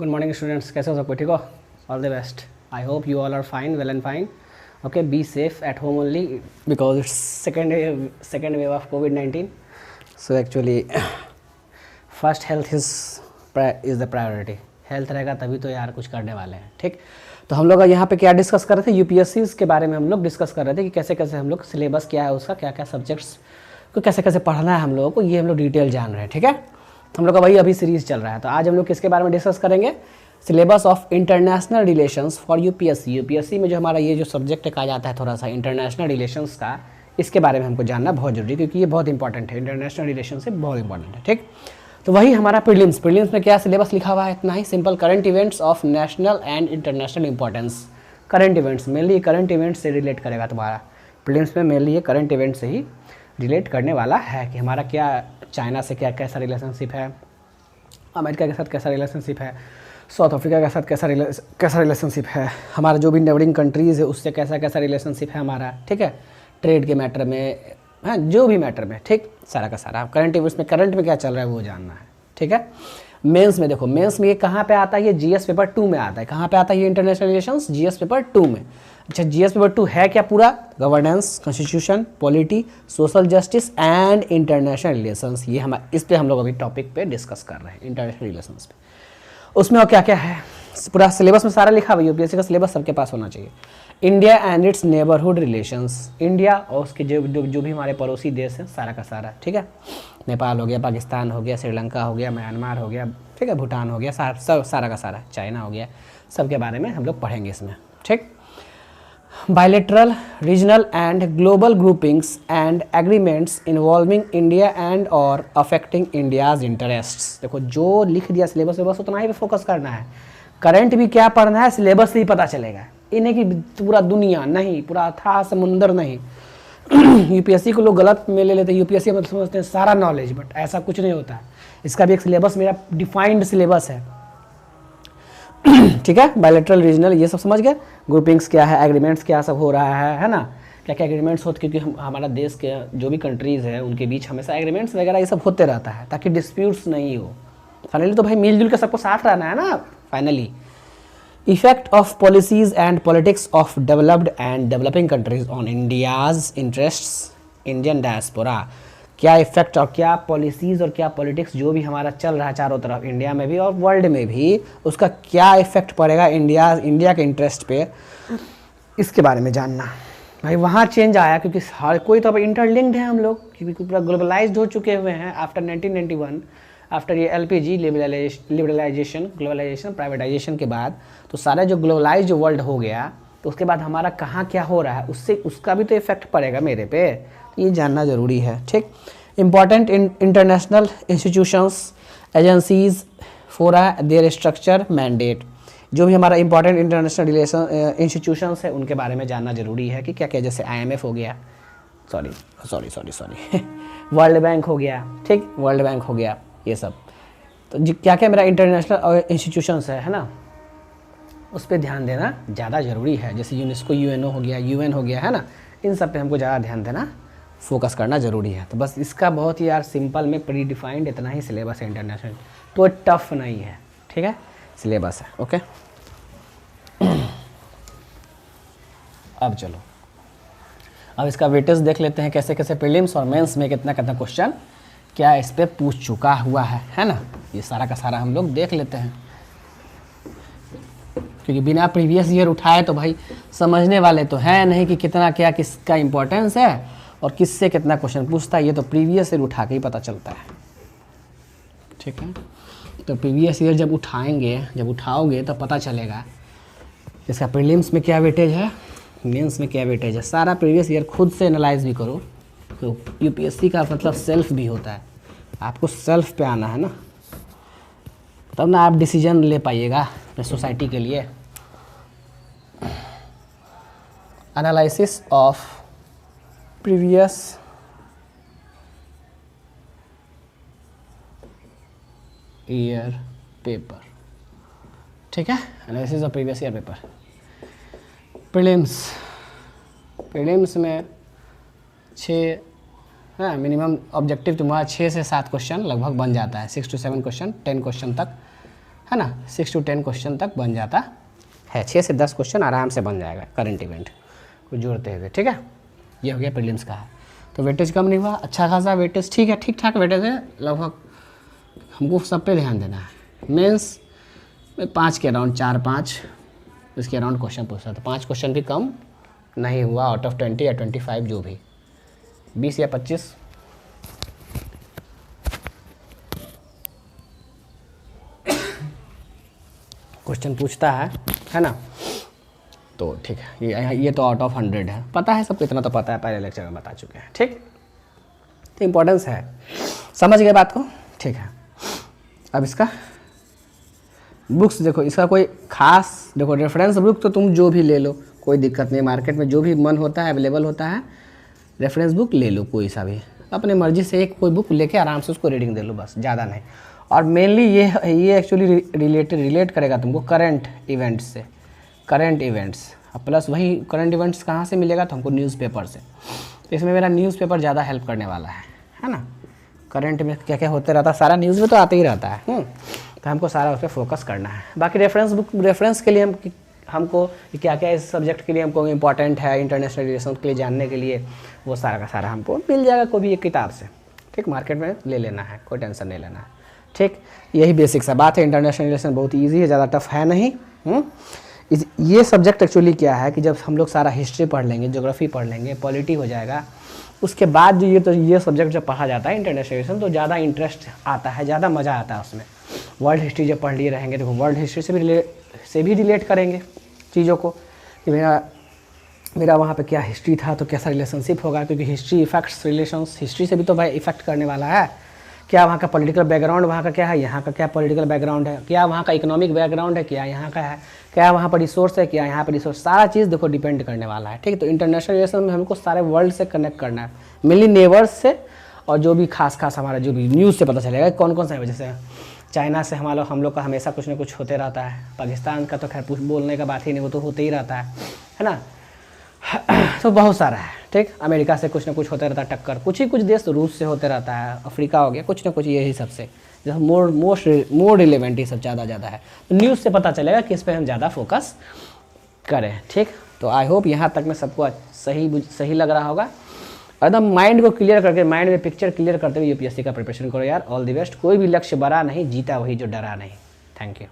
Good morning students, कैसे हो सब? ठीक हो? All the best. I hope you all are fine, well and fine. Okay, be safe at home only because it's second wave of COVID-19. So actually first health is the priority. Health रहेगा तभी तो यार कुछ करने वाले हैं. ठीक, तो हम लोग यहाँ पे क्या डिस्कस कर रहे थे? यूपीएससी के बारे में हम लोग डिस्कस कर रहे थे कि कैसे कैसे हम लोग सिलेबस क्या है उसका, क्या क्या सब्जेक्ट्स को कैसे कैसे पढ़ना है हम लोगों को, ये हम लोग डिटेल जान रहे हैं. ठीक है, हम लोग का वही अभी सीरीज़ चल रहा है. तो आज हम लोग किसके बारे में डिस्कस करेंगे? Syllabus of international relations for UPSC. UPSC में जो हमारा ये जो सब्जेक्ट कहा जाता है थोड़ा सा इंटरनेशनल रिलेशंस का, इसके बारे में हमको जानना बहुत जरूरी है क्योंकि ये बहुत इंपॉर्टेंट है. इंटरनेशनल रिलेशन से बहुत इंपॉर्टेंट है. ठीक, तो वही हमारा प्रीलिम्स में क्या सिलेबस लिखा हुआ है? इतना ही simple. Current events of national and international importance. Current events mainly current events से रिलेट करेगा तुम्हारा प्रीलिम्स में. मेनली ये करंट इवेंट से ही रिलेट करने वाला है कि हमारा क्या चाइना से क्या कैसा रिलेशनशिप है, अमेरिका के साथ कैसा रिलेशनशिप है, साउथ अफ्रीका के साथ कैसा रिलेशनशिप है, हमारा जो भी नेबरिंग कंट्रीज़ है उससे कैसा कैसा रिलेशनशिप है हमारा. ठीक है, ट्रेड के मैटर में, हाँ जो भी मैटर में. ठीक, सारा का सारा करंट इवेंट्स में करंट में क्या चल रहा है वो जानना है. ठीक है, मेंस में देखो, मेंस में ये कहाँ पे आता है? ये जीएस पेपर 2 में आता है. कहाँ पे आता है ये इंटरनेशनल रिलेशंस? जीएस पेपर 2 में. अच्छा, जीएस पेपर 2 है क्या? पूरा governance, constitution, polity, social justice and international relations. ये हम इस पे हम लोग अभी टॉपिक पे डिस्कस कर रहे हैं, इंटरनेशनल रिलेशंस पे. उसमें और क्या क्या है पूरा सिलेबस में सारा लिखा हुआ है. यूपीएससी का सिलेबस सबके पास होना चाहिए. India and it's neighbourhood relations. India और उसके जो भी हमारे पड़ोसी देश हैं सारा का सारा. ठीक है, नेपाल हो गया, पाकिस्तान हो गया, श्रीलंका हो गया, म्यांमार हो गया, ठीक है, भूटान हो गया, सारा का सारा, चाइना हो गया, सबके बारे में हम लोग पढ़ेंगे इसमें. ठीक, bilateral, regional and global groupings and agreements involving India and और अफेक्टिंग इंडियाज इंटरेस्ट्स. देखो जो लिख दिया सिलेबस उतना ही पे फोकस करना है. करंट भी क्या पढ़ना है, सिलेबस से ही पता चलेगा. इन्हें की पूरा दुनिया नहीं, पूरा अथाह समुंदर नहीं. यूपीएससी को लोग गलत में ले लेते हैं. यूपीएससी मतलब समझते हैं सारा नॉलेज, बट ऐसा कुछ नहीं होता है. इसका भी एक सिलेबस, मेरा डिफाइंड सिलेबस है. ठीक है, बायलैटरल, रीजनल, ये सब समझ गए. ग्रुपिंग्स क्या है, एग्रीमेंट्स क्या सब हो रहा है ना, क्या क्या एग्रीमेंट्स होते, क्योंकि हमारा देश के जो भी कंट्रीज़ है उनके बीच हमेशा एग्रीमेंट्स वगैरह ये सब होते रहता है ताकि डिस्प्यूट्स नहीं हो. फाइनली तो भाई मिलजुल के सबको साथ रहना है ना. Finally effect of policies and politics of developed and developing countries on India's interests, Indian diaspora. क्या इफेक्ट और क्या पॉलिसीज़ और क्या पॉलिटिक्स जो भी हमारा चल रहा है चारों तरफ, इंडिया में भी और वर्ल्ड में भी, उसका क्या इफेक्ट पड़ेगा इंडिया के इंटरेस्ट पे, इसके बारे में जानना. भाई वहाँ चेंज आया क्योंकि हर कोई तो अब इंटरलिंक्ड है हम लोग, क्योंकि पूरा ग्लोबलाइज्ड हो चुके हुए हैं आफ्टर 1991, आफ्टर ये एलपीजी लिबरलाइजेशन, ग्लोबलाइजेशन, प्राइवेटाइजेशन के बाद. तो सारा जो ग्लोबलाइज्ड वर्ल्ड हो गया तो उसके बाद हमारा कहाँ क्या हो रहा है उससे उसका भी तो इफेक्ट पड़ेगा मेरे पे. तो ये जानना ज़रूरी है. ठीक, इम्पॉर्टेंट इंटरनेशनल इंस्टीट्यूशंस, एजेंसीज, फोरा, देयर स्ट्रक्चर, मैंडेट. जो भी हमारा इंपॉर्टेंट इंटरनेशनल रिलेशन इंस्टीट्यूशंस है उनके बारे में जानना ज़रूरी है कि क्या क्या, जैसे IMF हो गया, सॉरी वर्ल्ड बैंक हो गया. ठीक, वर्ल्ड बैंक हो गया, ये सब. तो क्या क्या मेरा इंटरनेशनल इंस्टीट्यूशंस है ना, उस पर ध्यान देना ज़्यादा ज़रूरी है. जैसे यूनेस्को, UNO हो गया, UN हो गया, है ना, इन सब पे हमको ज़्यादा ध्यान देना, फोकस करना ज़रूरी है. तो बस इसका बहुत ही यार सिंपल में प्री डिफाइंड इतना ही सिलेबस है इंटरनेशनल. तो टफ नहीं है. ठीक है, सिलेबस है. ओके, अब चलो, अब इसका वेटेज देख लेते हैं कैसे कैसे प्रीलिम्स और मेंस में कितना कितना क्वेश्चन क्या इस पर पूछ चुका हुआ है ना. ये सारा का सारा हम लोग देख लेते हैं क्योंकि बिना प्रीवियस ईयर उठाए तो भाई समझने वाले तो हैं नहीं कि कितना क्या किसका इंपॉर्टेंस है और किससे कितना क्वेश्चन पूछता है. ये तो प्रीवियस ईयर उठा के ही पता चलता है. ठीक है, तो प्रीवियस ईयर जब उठाओगे तो पता चलेगा इसका प्रीलिम्स में क्या वेटेज है, मेंस में क्या वेटेज है. सारा प्रीवियस ईयर खुद से एनालाइज भी करो. तो यूपीएससी का मतलब सेल्फ भी होता है. आपको सेल्फ पे आना है ना, तब ना आप डिसीजन ले पाइएगा अपने सोसाइटी के लिए. Analysis of previous year paper. ठीक है, analysis of previous year paper. Prelims में 6 हाँ मिनिमम ऑब्जेक्टिव तुम्हारा 6 से 7 क्वेश्चन लगभग बन जाता है. 6 to 7 क्वेश्चन, 10 क्वेश्चन तक, है ना। 6 to 10 क्वेश्चन तक बन जाता है, 6 से 10 क्वेश्चन आराम से बन जाएगा करंट इवेंट को जोड़ते हुए, ठीक है। ये हो गया प्रीलिम्स का। तो वेटेज कम नहीं हुआ, अच्छा खासा वेटेज, ठीक है, ठीक ठाक वेटेज है लगभग। हमको सब पे ध्यान देना है। मेंस में 5 के अराउंड, 4-5 इसके अराउंड क्वेश्चन पूछता, तो 5 क्वेश्चन भी कम नहीं हुआ आउट ऑफ 20 या 25, जो भी 20 या 25 क्वेश्चन पूछता है ना। तो ठीक है, ये तो आउट ऑफ 100 है, पता है सबको, इतना तो पता है, पहले लेक्चर में बता चुके हैं, ठीक। तो इम्पोर्टेंस है, समझ गए बात को, ठीक है। अब इसका बुक्स देखो, इसका कोई खास देखो रेफरेंस बुक तो तुम जो भी ले लो, कोई दिक्कत नहीं, मार्केट में जो भी मन होता है अवेलेबल होता है, रेफरेंस बुक ले लो कोई सा भी, अपने मर्जी से एक कोई बुक लेके आराम से उसको रीडिंग दे लो, बस ज़्यादा नहीं। और मेनली ये एक्चुअली रिलेट करेगा तुमको करंट इवेंट्स से, करंट इवेंट्स, प्लस वही करंट इवेंट्स कहाँ से मिलेगा, तो हमको न्यूज़पेपर से। तो इसमें मेरा न्यूज़पेपर ज़्यादा हेल्प करने वाला है ना। करंट में क्या क्या होते रहता है, सारा न्यूज़ में तो आते ही रहता है, तो हमको सारा उस पर फोकस करना है। बाकी रेफरेंस बुक, रेफरेंस के लिए हमको क्या क्या इस सब्जेक्ट के लिए हमको इम्पॉर्टेंट है, इंटरनेशनल रिलेशन के लिए जानने के लिए, वो सारा का सारा हमको मिल जाएगा कोई भी एक किताब से, ठीक। मार्केट में ले लेना है, कोई टेंशन नहीं लेना है, ठीक। यही बेसिक सा बात है। इंटरनेशनल रिलेशन बहुत ईजी है, ज़्यादा टफ है नहीं। ये सब्जेक्ट एक्चुअली क्या है कि जब हम लोग सारा हिस्ट्री पढ़ लेंगे, ज्योग्राफी पढ़ लेंगे, पॉलिटी हो जाएगा, उसके बाद जो ये सब्जेक्ट जब पढ़ा जाता है इंटरनेशनल रिलेशन, तो ज़्यादा इंटरेस्ट आता है, ज़्यादा मज़ा आता है उसमें। वर्ल्ड हिस्ट्री जब पढ़ लिए रहेंगे, देखो वर्ल्ड हिस्ट्री से भी रिलेट करेंगे चीज़ों को कि मेरा वहाँ पे क्या हिस्ट्री था, तो कैसा रिलेशनशिप होगा, क्योंकि हिस्ट्री इफेक्ट्स रिलेशंस, हिस्ट्री से भी तो भाई इफेक्ट करने वाला है। क्या वहाँ का पॉलिटिकल बैकग्राउंड वहाँ का क्या है, यहाँ का क्या पॉलिटिकल बैकग्राउंड है, क्या वहाँ का इकोनॉमिक बैकग्राउंड है, क्या यहाँ का है, क्या वहाँ पर रिसोर्स है, क्या यहाँ पर रिसोर्स, सारा चीज़ देखो डिपेंड करने वाला है, ठीक है। तो इंटरनेशनल रिलेशन में हमको सारे वर्ल्ड से कनेक्ट करना है, मेनली नेबर्स से, और जो भी खास हमारा जो भी न्यूज़ से पता चलेगा कौन कौन सा है। जैसे चाइना से हम लोग का हमेशा कुछ ना कुछ होते रहता है, पाकिस्तान का तो खैर बोलने का बात ही नहीं, वो तो होते ही रहता है ना। तो बहुत सारा है, ठीक। अमेरिका से कुछ ना कुछ होते रहता है टक्कर, कुछ ही कुछ देश, रूस से होते रहता है, अफ्रीका हो गया, कुछ ना कुछ, यही सबसे जो मोर रिलेवेंट ही सब ज़्यादा है। तो न्यूज़ से पता चलेगा कि इस पर हम ज़्यादा फोकस करें, ठीक। तो आई होप यहाँ तक में सबको सही लग रहा होगा। एकदम माइंड को क्लियर करके, माइंड में पिक्चर क्लियर करते हुए यूपीएससी का प्रिपरेशन करो यार। All the best. कोई भी लक्ष्य बड़ा नहीं, जीता वही जो डरा नहीं। Thank you.